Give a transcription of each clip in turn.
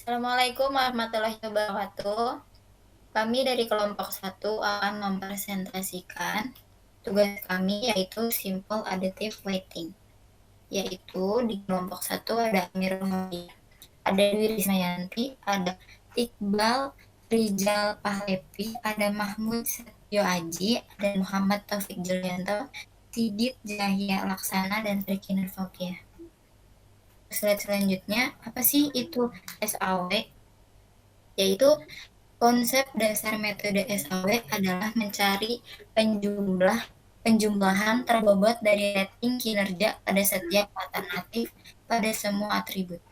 Assalamualaikum warahmatullahi wabarakatuh. Kami dari kelompok satu akan mempresentasikan tugas kami yaitu Simple Additive Weighting. Yaitu di kelompok satu ada Amirul Hadi, ada Dwi Rismayanti, ada Iqbal Rizal Pahlevi, ada Mahmud Setio Aji, ada Muhammad Taufik Julianto, Sidit Zahia Laksana, dan Riki Nurfakia. Slide selanjutnya, apa sih itu SAW? Yaitu konsep dasar metode SAW adalah mencari penjumlahan terbobot dari rating kinerja pada setiap alternatif pada semua atribut.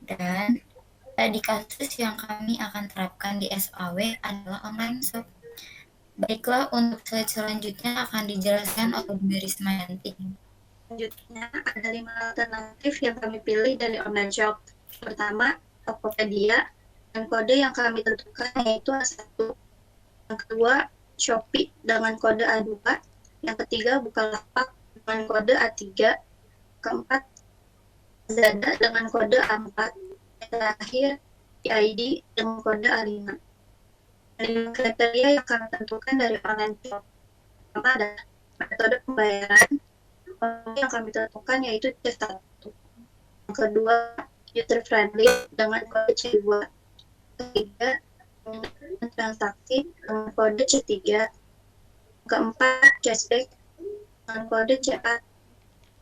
Dan tadi kasus yang kami akan terapkan di SAW adalah online shop. Baiklah, untuk slide selanjutnya akan dijelaskan oleh Bu Rismayanti. Selanjutnya ada 5 alternatif yang kami pilih dari online shop. Pertama, Tokopedia, dan kode yang kami tentukan yaitu A1. Yang kedua, Shopee dengan kode A2. Yang ketiga, Bukalapak dengan kode A3. Keempat, Lazada dengan kode A4. Yang terakhir, ID dengan kode A5. 5 kriteria yang kami tentukan dari online shop. Pertama adalah metode pembayaran yang kami tentukan yaitu C1. Yang kedua, user friendly dengan kode C2. Ketiga, transaksi dengan kode C3. Keempat, cashback dengan kode C4.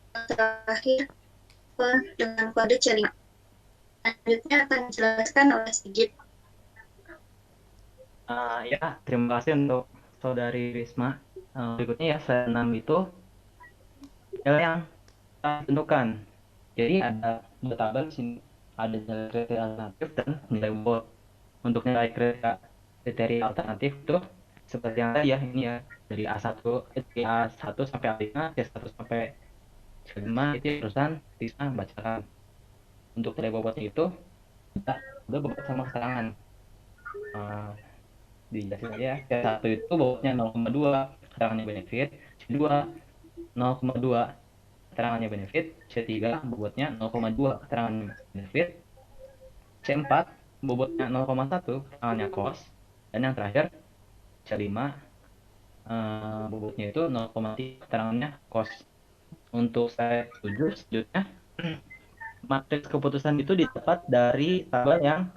Yang terakhir, dengan kode C5. Selanjutnya akan dijelaskan oleh Sigit. Ya, terima kasih untuk Saudari Risma. Berikutnya ya, slide 6 itu yang kita tentukan. Jadi ada dua tabel di sini, ada nilai kriteria alternatif dan nilai bobot. Untuk nilai kriteria alternatif itu seperti yang tadi ya, ini ya dari A1 sampai A5, C1 sampai C5 itu terusan Risma bacakan. Untuk nilai bobotnya itu kita udah bobot sama keterangan. Dijelasin aja ya. C1 itu bobotnya 0,2, keterangannya benefit. C2 0,2, keterangannya benefit. C3 bobotnya 0,2, keterangannya benefit. C4 bobotnya 0,1, keterangannya cost. Dan yang terakhir C5 bobotnya itu 0,3, keterangannya cost. Untuk saya 7 selanjutnya matriks keputusan itu didapat dari tabel yang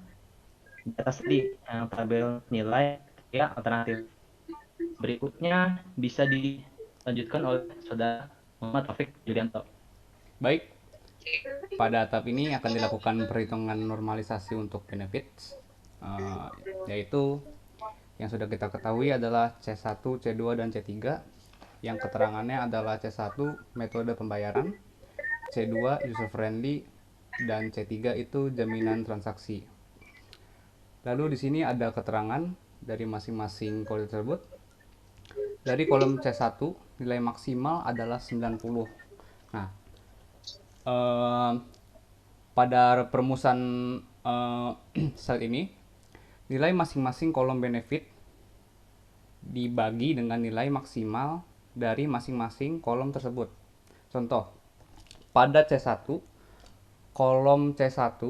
di atas tadi, yang tabel nilai ya alternatif. Berikutnya bisa dilanjutkan oleh Saudara Muhammad Taufik Julianto. Baik, pada tahap ini akan dilakukan perhitungan normalisasi untuk benefits, yaitu yang sudah kita ketahui adalah C1, C2, dan C3, yang keterangannya adalah C1 metode pembayaran, C2 user friendly, dan C3 itu jaminan transaksi. Lalu di sini ada keterangan dari masing-masing kode tersebut. Dari kolom C1 nilai maksimal adalah 90. Nah, pada perumusan saat ini nilai masing-masing kolom benefit dibagi dengan nilai maksimal dari masing-masing kolom tersebut. Contoh, pada C1 kolom C1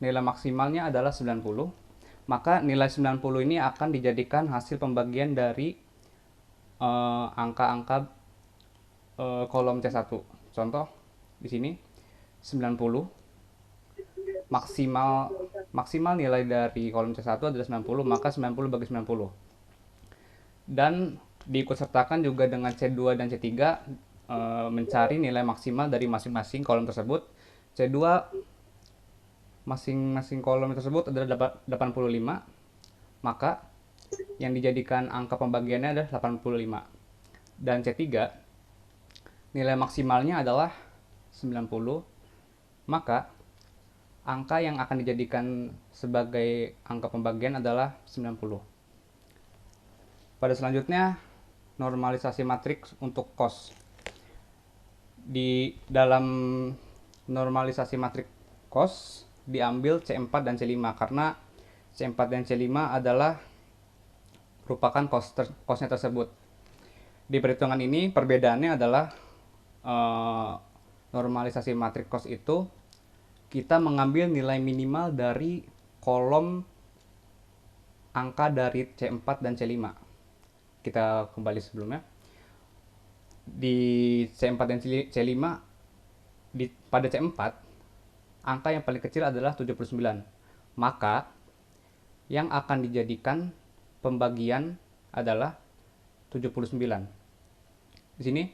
nilai maksimalnya adalah 90, maka nilai 90 ini akan dijadikan hasil pembagian dari angka-angka kolom C1. Contoh di sini 90, maksimal nilai dari kolom C1 adalah 90, maka 90 bagi 90. Dan diikutsertakan juga dengan C2 dan C3 mencari nilai maksimal dari masing-masing kolom tersebut. C2 masing-masing kolom tersebut adalah 85, maka yang dijadikan angka pembagiannya adalah 85. Dan C3 nilai maksimalnya adalah 90, maka angka yang akan dijadikan sebagai angka pembagian adalah 90. Pada selanjutnya, normalisasi matriks untuk cost. Di dalam normalisasi matriks cost diambil C4 dan C5 karena C4 dan C5 adalah merupakan cost-nya tersebut. Di perhitungan ini perbedaannya adalah normalisasi matriks cost itu kita mengambil nilai minimal dari kolom angka dari C4 dan C5. Kita kembali sebelumnya. Di C4 dan C5, pada C4, angka yang paling kecil adalah 79. Maka, yang akan dijadikan pembagian adalah 79. Di sini,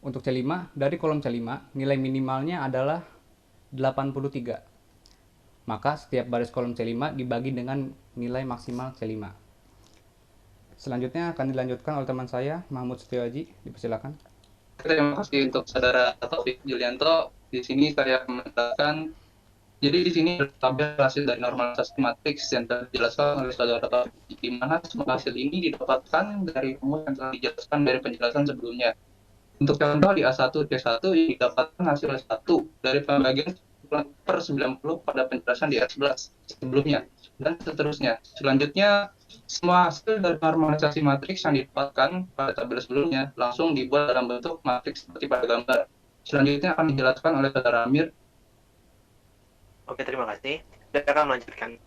untuk C5, dari kolom C5, nilai minimalnya adalah 83. Maka setiap baris kolom C5 dibagi dengan nilai maksimal C5. Selanjutnya akan dilanjutkan oleh teman saya, Mahmud Setioaji. Dipersilakan. Terima kasih untuk saudara Taufik Julianto. Di sini saya menjelaskan, jadi di sini tabel hasil dari normalisasi matriks yang telah dijelaskan oleh saudara Taufik, di mana semua hasil ini didapatkan dari rumus yang telah dijelaskan dari penjelasan sebelumnya. Untuk contoh di A1 C1 yang didapatkan hasil 1 dari pembagian per 90 pada penjelasan di R11 sebelumnya, dan seterusnya. Selanjutnya, semua hasil dari normalisasi matriks yang didapatkan pada tabel sebelumnya langsung dibuat dalam bentuk matriks seperti pada gambar. Selanjutnya akan dijelaskan oleh saudara Amir. Oke, terima kasih. Saya akan melanjutkan.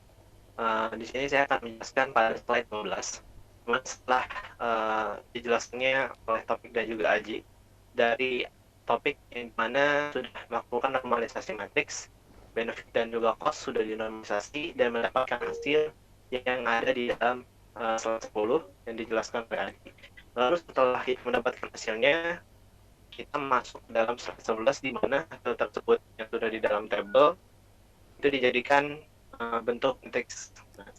Di sini saya akan menjelaskan pada slide 15. Setelah dijelaskannya oleh Topik dan juga Aji, dari topik yang mana sudah melakukan normalisasi matriks, benefit dan juga cost sudah dinormalisasi dan mendapatkan hasil yang ada di dalam slide 10 yang dijelaskan oleh Adi. Lalu setelah kita mendapatkan hasilnya, kita masuk ke dalam slide 11 di mana hasil tersebut yang sudah di dalam tabel itu dijadikan bentuk matriks. Nah,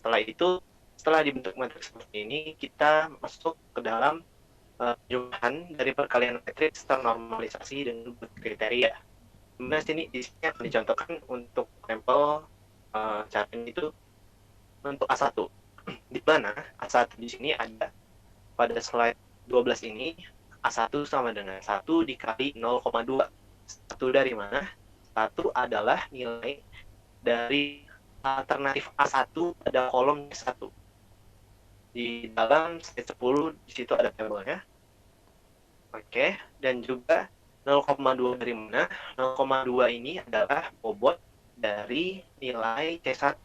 setelah dibentuk matriks seperti ini, kita masuk ke dalam jumlahan dari perkalian matriks ternormalisasi dengan kriteria. Kemudian di sini akan dicontohkan untuk sampel caranya itu untuk A1. Di mana A1 di sini ada pada slide 12 ini, A1 sama dengan 1 dikali 0,2. 1 dari mana? 1 adalah nilai dari alternatif A1 pada kolom C1. Di dalam slide 10 di situ ada tabelnya. Oke, dan juga 0,2 dari mana? 0,2 ini adalah bobot dari nilai C1.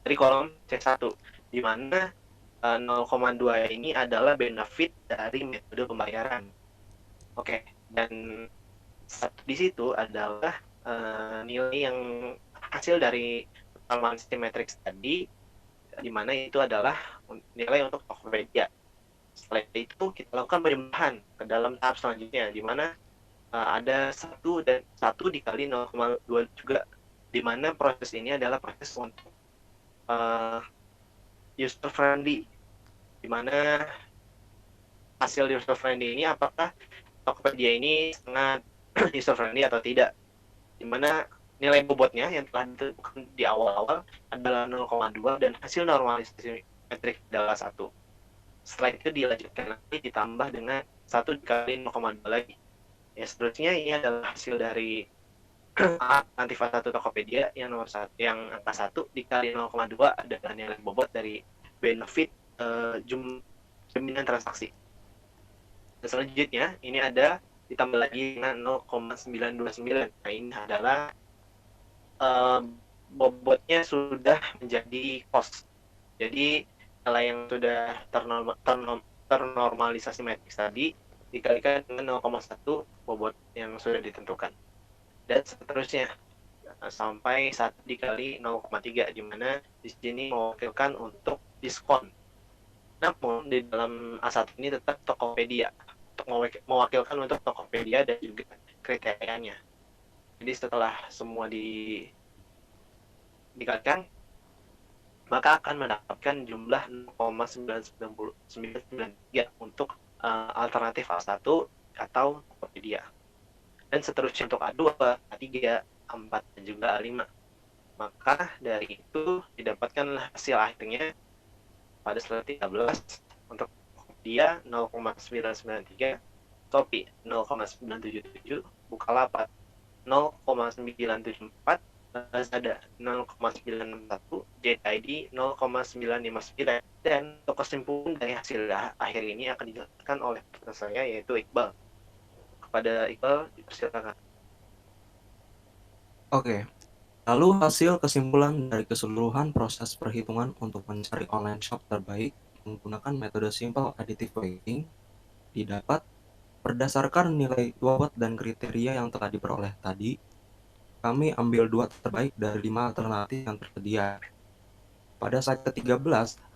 Dari kolom C1. Di mana 0,2 ini adalah benefit dari metode pembayaran. Oke, dan di situ adalah nilai yang hasil dari normalisasi matriks tadi, di mana itu adalah nilai untuk Tokopedia. Setelah itu kita lakukan penjumlahan ke dalam tahap selanjutnya, di mana ada 1 dan 1 dikali 0,2 juga, di mana proses ini adalah proses untuk user friendly, di mana hasil user friendly ini apakah Tokopedia ini sangat user friendly atau tidak, di mana nilai bobotnya yang telah ditentukan di awal-awal adalah 0,2 dan hasil normalisasi metrik adalah 1. Setelah itu dilanjutkan lagi ditambah dengan 1 dikali 0,2 lagi. Ya, seterusnya ini adalah hasil dari alternatif A1 Tokopedia yang nomor 1, yang angka 1 dikali 0,2 adalah nilai bobot dari benefit jaminan transaksi. Dan selanjutnya ini ada ditambah lagi dengan 0,929. Nah, ini adalah bobotnya sudah menjadi cost. Jadi nilai yang sudah ternormalisasi matriks tadi dikalikan dengan 0,1 bobot yang sudah ditentukan. Dan seterusnya sampai 1 dikali 0,3, di mana di sini mewakilkan untuk diskon. Namun di dalam A1 ini tetap Tokopedia, untuk mewakilkan untuk Tokopedia dan juga kriterianya. Jadi setelah semua dikalikan, maka akan mendapatkan jumlah 0,993 untuk alternatif A1 atau Tokopedia. Dan seterusnya untuk A2, A3, A4, dan juga A5. Maka dari itu didapatkanlah hasil akhirnya pada slide 13 untuk Tokopedia 0,993, Shopee 0,977, Bukalapak 0,974, Lazada 0,961, JID 0,959, dan untuk kesimpulan dari hasil akhir ini akan dijelaskan oleh partner saya yaitu Iqbal. Kepada Iqbal, dipersilakan. Oke, lalu hasil kesimpulan dari keseluruhan proses perhitungan untuk mencari online shop terbaik menggunakan metode simple additive weighting didapat berdasarkan nilai bobot dan kriteria yang telah diperoleh tadi. Kami ambil 2 terbaik dari 5 alternatif yang tersedia. Pada slide ke-13,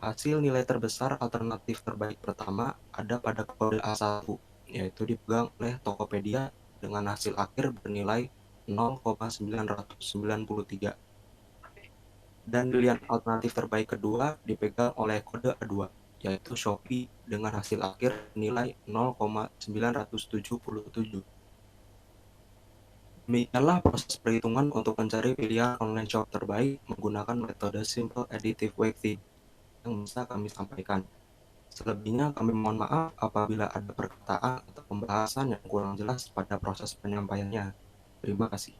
hasil nilai terbesar alternatif terbaik pertama ada pada kode A1, yaitu dipegang oleh Tokopedia dengan hasil akhir bernilai 0,993. Dan pilihan alternatif terbaik kedua dipegang oleh kode A2, yaitu Shopee dengan hasil akhir nilai 0,977. Demikianlah proses perhitungan untuk mencari pilihan online shop terbaik menggunakan metode simple additive weighting yang bisa kami sampaikan. Selebihnya kami mohon maaf apabila ada perkataan atau pembahasan yang kurang jelas pada proses penyampaiannya. Terima kasih.